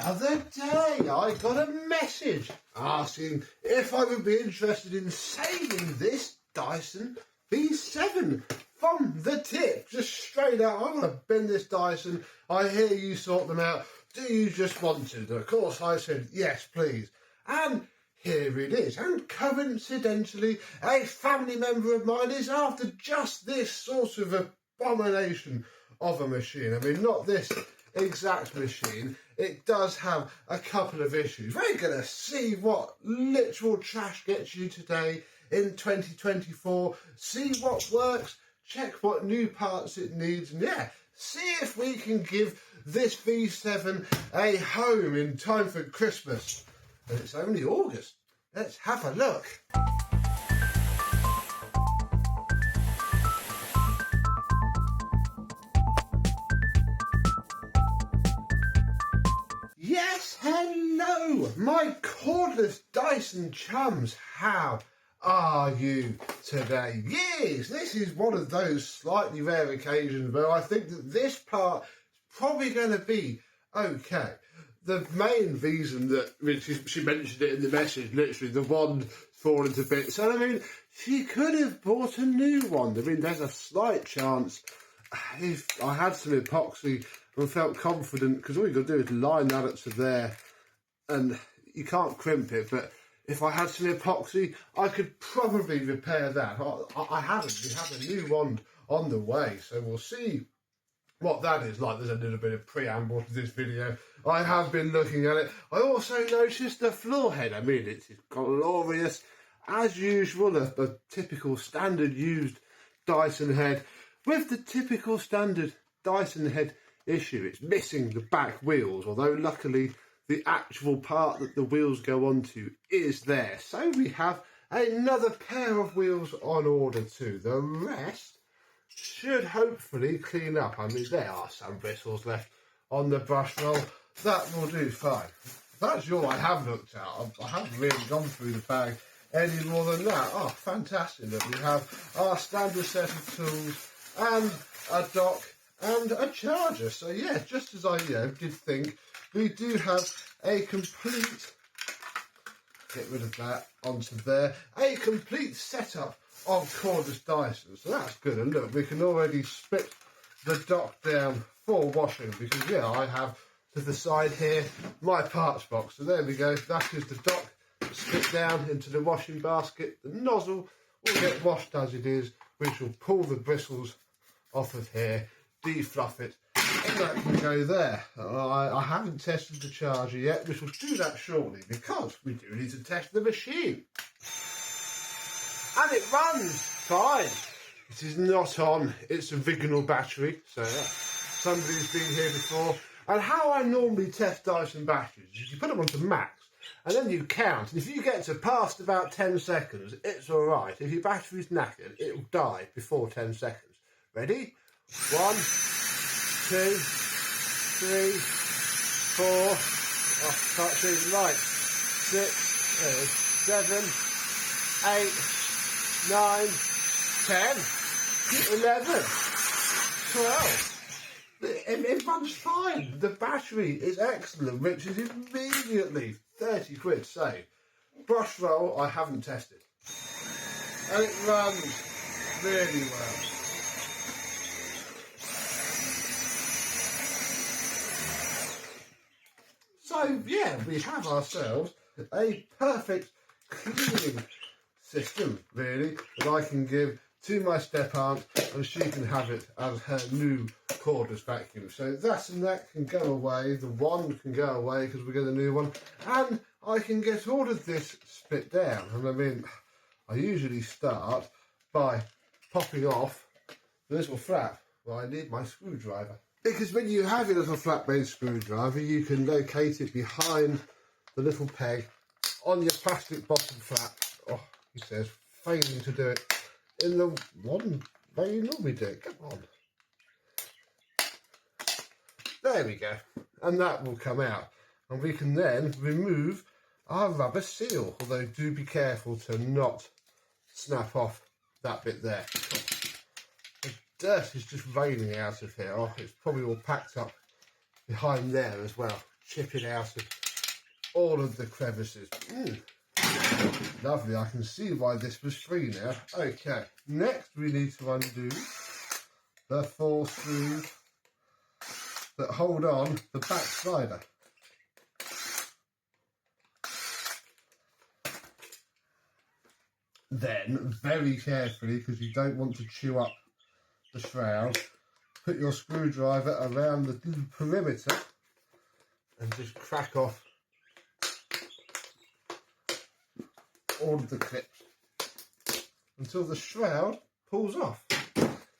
other day I got a message asking if I would be interested in saving this Dyson V7 from the tip. Just straight out, I want to bin this Dyson. I hear you sort them out. Do you just want to? And of course I said, yes, please. And here it is. And coincidentally, a family member of mine is after just this sort of abomination of a machine. I mean, not this exact machine. It does have a couple of issues. We're going to see what literal trash gets you today in 2024. See what works, check what new parts it needs, and yeah, see if we can give this V7 a home in time for Christmas. And it's only August. Let's have a look. Yes, hello, my cordless Dyson chums. How are you today? Yes, this is one of those slightly rare occasions where I think that this part is probably going to be okay. The main reason that she mentioned it in the message, literally the one falling to bits. And I mean, she could have bought a new one. I mean, there's a slight chance if I had some epoxy and felt confident, because all you got to do is line that up to there and you can't crimp it, but if I had some epoxy, I could probably repair that. I haven't. We have a new one on the way, so we'll see what that is like. There's a little bit of preamble to this video. I have been looking at it. I also noticed the floor head. I mean, it's glorious. As usual, a typical standard used Dyson head with the typical standard Dyson head issue. It's missing the back wheels, although luckily the actual part that the wheels go onto is there. So we have another pair of wheels on order too. The rest should hopefully clean up. I mean, there are some bristles left on the brush roll. That will do fine. That's all I have looked at. I haven't really gone through the bag any more than that. Oh, fantastic that we have our standard set of tools and a dock and a charger. So yeah, just as I did think, we do have a complete, get rid of that onto there, a complete setup of cordless Dyson. So that's good. And look, we can already split the dock down for washing, because yeah, I have to the side here my parts box. So there we go. That is the dock split down into the washing basket. The nozzle will get washed as it is, which will pull the bristles off of here, defluff it, and that can go there. I haven't tested the charger yet, which will do that shortly, because we do need to test the machine. And it runs fine. It is not on its original battery, so yeah, somebody's been here before. And how I normally test Dyson batteries is you put them onto max, and then you count, and if you get to past about 10 seconds, it's alright. If your battery's knackered, it will die before 10 seconds. Ready? 1, 2, 3, 4, oh, can't see the light, 6, 7, 8, 9, 10, 11, 12. It runs fine. The battery is excellent, which is immediately 30 quid saved. Brush roll, I haven't tested. And it runs really well. So yeah, we have ourselves a perfect cleaning system, really, that I can give to my step-aunt, and she can have it as her new cordless vacuum. So that and that can go away. The one can go away because we get a new one, and I can get all of this split down. And I mean, I usually start by popping off the little flap. Well, I need my screwdriver, because when you have your little flat-blade screwdriver, you can locate it behind the little peg on your plastic bottom flap. Oh, he says, failing to do it in the one way you normally do it. Come on. There we go. And that will come out. And we can then remove our rubber seal. Although do be careful to not snap off that bit there. The dirt is just raining out of here. Oh, it's probably all packed up behind there as well. chipping out of all of the crevices. Lovely, I can see why this was free now. Okay, next we need to undo the 4 screws that hold on the back slider. Then, very carefully, because you don't want to chew up the shroud, put your screwdriver around the perimeter and just crack off all of the clips until the shroud pulls off.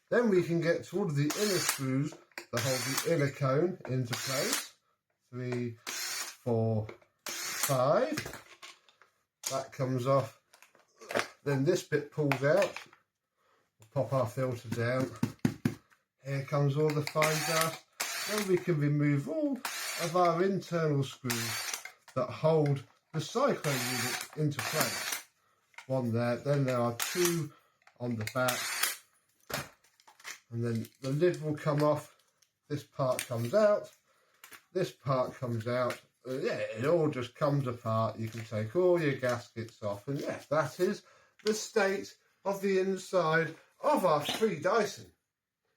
Then we can get to all of the inner screws that hold the inner cone into place. 3, 4, 5. That comes off. Then this bit pulls out. We'll pop our filter down. Here comes all the fine dust. Then we can remove all of our internal screws that hold the cyclone unit into place. 1 there, then there are 2 on the back, and then the lid will come off. This part comes out, this part comes out. Yeah, it all just comes apart. You can take all your gaskets off, and yeah, that is the state of the inside of our free Dyson.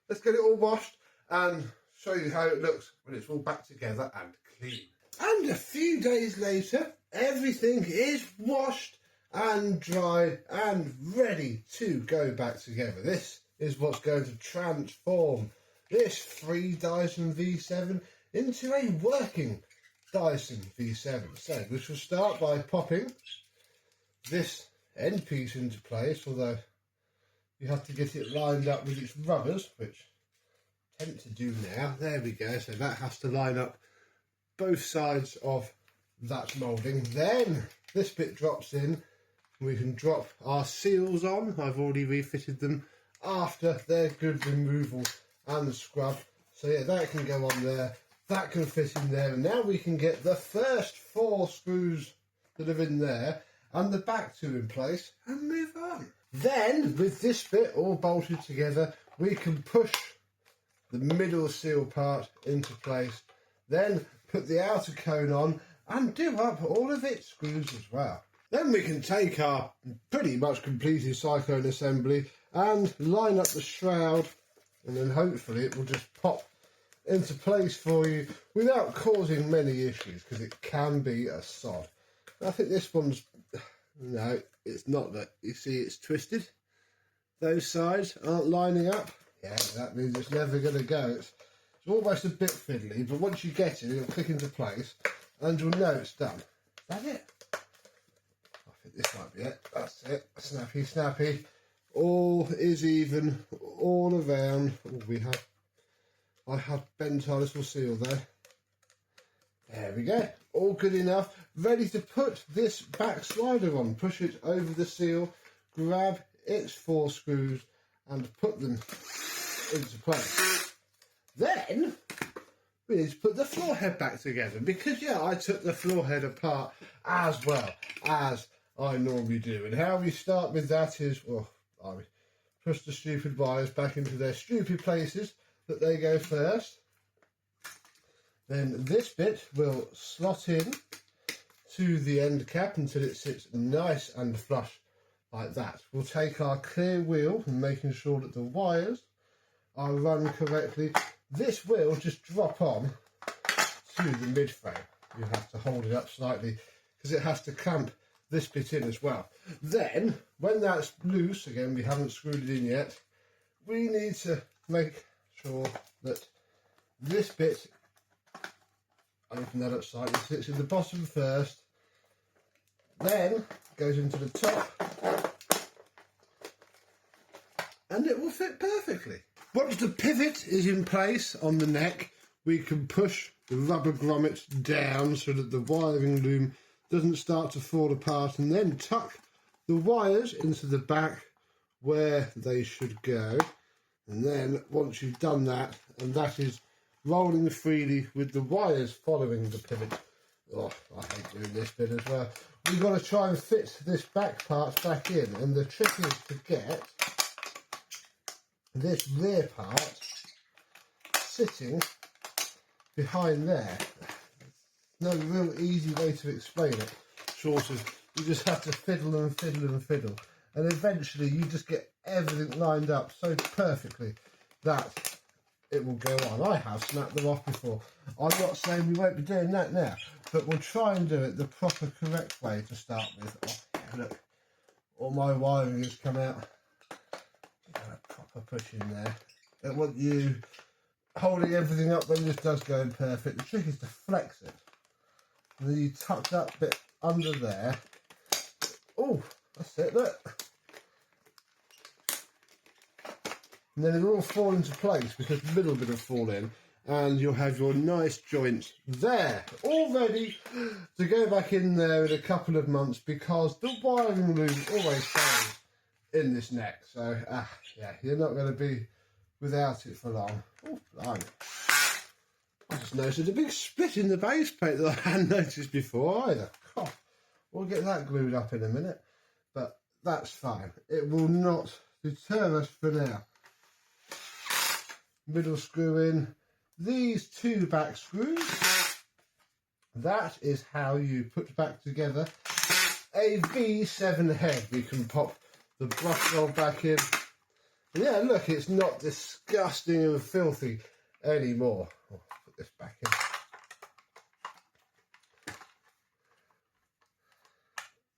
Let's get it all washed and show you how it looks when it's all back together and clean. And a few days later, everything is washed and dry and ready to go back together. This is what's going to transform this free Dyson V7 into a working Dyson V7. So we shall start by popping this end piece into place, although you have to get it lined up with its rubbers, which I tend to do now. There we go, so that has to line up both sides of that moulding. Then this bit drops in. We can drop our seals on. I've already refitted them after their good removal and scrub. So yeah, that can go on there. That can fit in there. And now we can get the first 4 screws that are in there and the back 2 in place and move on. Then, with this bit all bolted together, we can push the middle seal part into place. Then put the outer cone on and do up all of its screws as well. Then we can take our pretty much completed cyclone assembly and line up the shroud, and then hopefully it will just pop into place for you without causing many issues, because it can be a sod. I think this one's, no, it's not that. You see it's twisted. Those sides aren't lining up. Yeah, that means it's never going to go. It's almost a bit fiddly, but once you get it, it'll click into place and you'll know it's done. Is that it? I think this might be it. That's it. Snappy, snappy. All is even all around. Oh, I have bent our little seal there. There we go. All good enough. Ready to put this back slider on. Push it over the seal. Grab its 4 screws and put them into place. Then we need to put the floor head back together, because yeah, I took the floor head apart as well as I normally do. And how we start with that is, well, I push the stupid wires back into their stupid places that they go first. Then this bit will slot in to the end cap until it sits nice and flush like that. We'll take our clear wheel and making sure that the wires are run correctly. This will just drop on to the mid frame. You have to hold it up slightly because it has to clamp this bit in as well. Then when that's loose, again we haven't screwed it in yet, we need to make sure that this bit, open that up slightly, sits in the bottom first, then goes into the top, and it will fit perfectly. Once the pivot is in place on the neck, we can push the rubber grommets down so that the wiring loom doesn't start to fall apart, and then tuck the wires into the back where they should go. And then once you've done that, and that is rolling freely with the wires following the pivot. Oh, I hate doing this bit as well. We've got to try and fit this back part back in, and the trick is to get this rear part sitting behind there. no real easy way to explain it, short of you just have to fiddle and fiddle and fiddle, and eventually you just get everything lined up so perfectly that it will go on. I have snapped them off before. I'm not saying we won't be doing that now, but we'll try and do it the proper, correct way to start with. Oh, yeah, look, all my wiring has come out. A proper push in there. Don't want you holding everything up when this does go in perfect. The trick is to flex it. And then you tuck that bit under there. Oh, that's it, look. And then it'll all fall into place because the middle bit will fall in, and you'll have your nice joints there, all ready to go back in there in a couple of months, because the wiring loom always fails in this neck. So, yeah, you're not going to be without it for long. Oh, blimey. I just noticed there's a big split in the base plate that I hadn't noticed before either. God, we'll get that glued up in a minute, but that's fine. It will not deter us for now. Middle screw in, these two back screws. That is how you put back together a V7 head. We can pop the brush roll back in. Yeah, look, it's not disgusting and filthy anymore. I'll put this back in.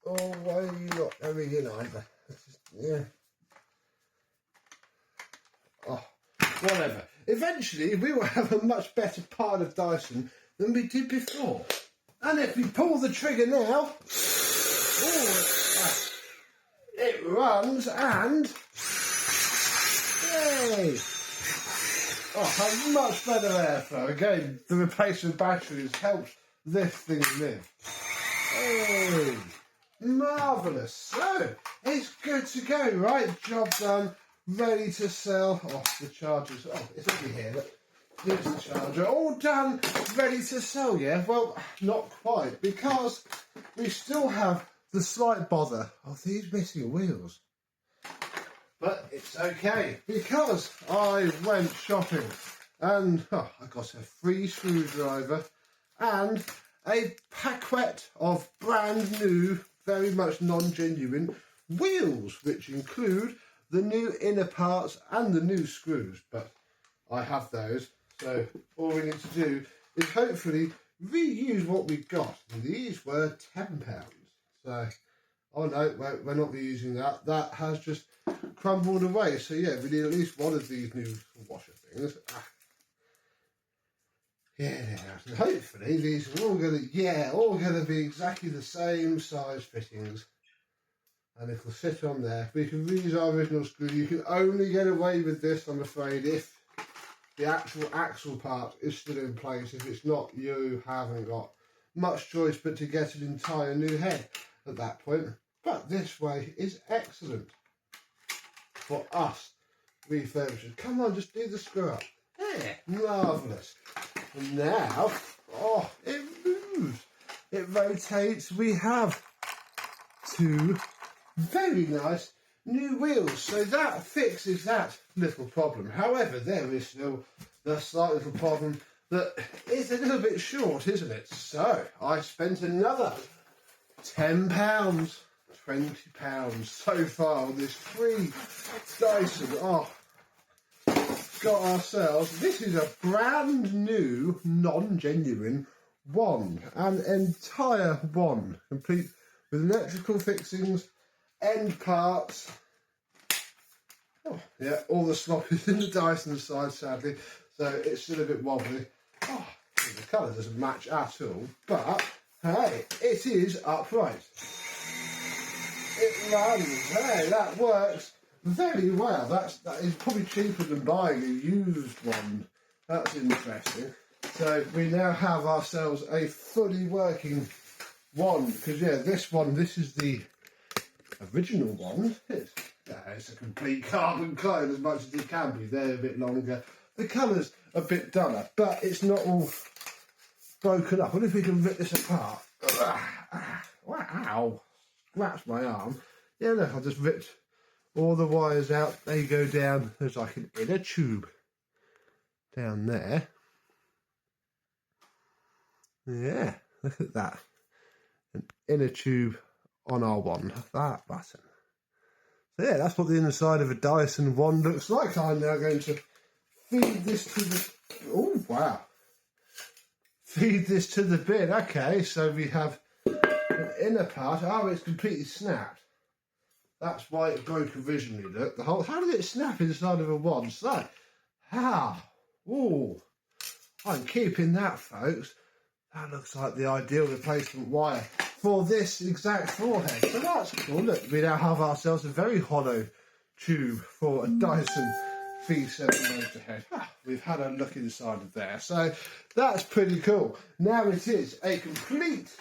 Oh, why are you not going in either? Yeah. Oh, whatever. Eventually, we will have a much better pile of Dyson than we did before. And if we pull the trigger now, it runs and... Yay! Oh, a much better airflow. Again, the replacement batteries helped this thing live. Hey, marvellous. So, it's good to go, right? Job done, ready to sell. Oh, the charger's, oh, it's over here, look. Here's the charger, all done, ready to sell, yeah? Well, not quite, because we still have the slight bother of these missing wheels. But it's okay, because I went shopping and I got a free screwdriver and a packet of brand new, very much non-genuine wheels, which include the new inner parts and the new screws. But I have those, so all we need to do is hopefully reuse what we've got. And these were £10. So, oh no, we're not reusing that. That has just crumbled away. So yeah, we need at least one of these new washer things. Yeah, and hopefully these are all gonna be exactly the same size fittings. And if we'll sit on there, we can reuse our original screw. You can only get away with this, I'm afraid, if the actual axle part is still in place. If it's not, you haven't got much choice but to get an entire new head at that point. But this way is excellent for us refurbishers. Come on, just do the screw up. Yeah, marvellous. And now, oh, it moves. It rotates. We have two very nice new wheels. So that fixes that little problem. However, there is still the slight little problem that is a little bit short, isn't it? So I spent another £10, £20 so far on this free Dyson. Oh, got ourselves, this is a brand new non-genuine wand, an entire wand, complete with electrical fixings, end parts. Oh, yeah, all the slop is in the Dyson side, sadly, so it's still a bit wobbly. Oh, the colour doesn't match at all, but hey, it is upright. It runs. Hey, that works very well. That is probably cheaper than buying a used one. That's interesting. So we now have ourselves a fully working wand, because yeah, this is the original wand. It's a complete carbon clone as much as it can be. They're a bit longer. The colour's a bit duller, but it's not all broken up. What if we can rip this apart? Wow. Scratched my arm. Yeah, look, I just ripped all the wires out. They go down. There's like an inner tube down there. Yeah, Look at that. An inner tube on our one. That button. So yeah, that's what the inside of a Dyson one looks like. I'm now going to feed this to the... Oh, wow. Feed this to the bin. Okay, so we have an inner part. Oh, it's completely snapped. That's why it broke originally. Look, the whole... How did it snap inside of a one? So, ooh, I'm keeping that, folks. That looks like the ideal replacement wire for this exact forehead. So that's cool. Look, we now have ourselves a very hollow tube for a Dyson V7 motor head. We've had a look inside of there. So that's pretty cool. Now it is a complete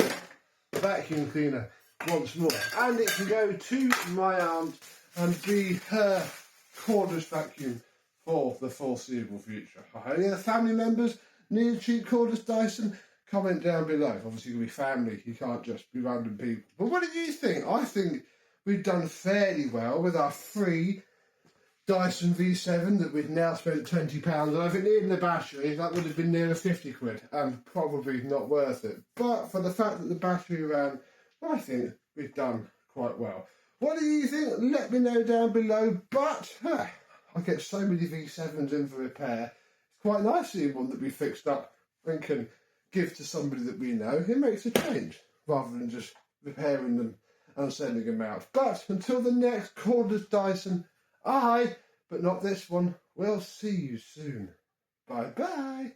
vacuum cleaner once more. And it can go to my aunt and be her cordless vacuum for the foreseeable future. Any other family members need a cheap cordless Dyson? Comment down below. Obviously, you'll be family. You can't just be random people. But what do you think? I think we've done fairly well with our free Dyson V7 that we've now spent £20 on. I think needing the battery, that would have been nearer 50 quid and probably not worth it. But for the fact that the battery ran, I think we've done quite well. What do you think? Let me know down below. But I get so many V7s in for repair. It's quite nice seeing one that we fixed up and can give to somebody that we know. It makes a change rather than just repairing them and sending them out. But until the next cordless Dyson, but not this one, we'll see you soon. Bye bye.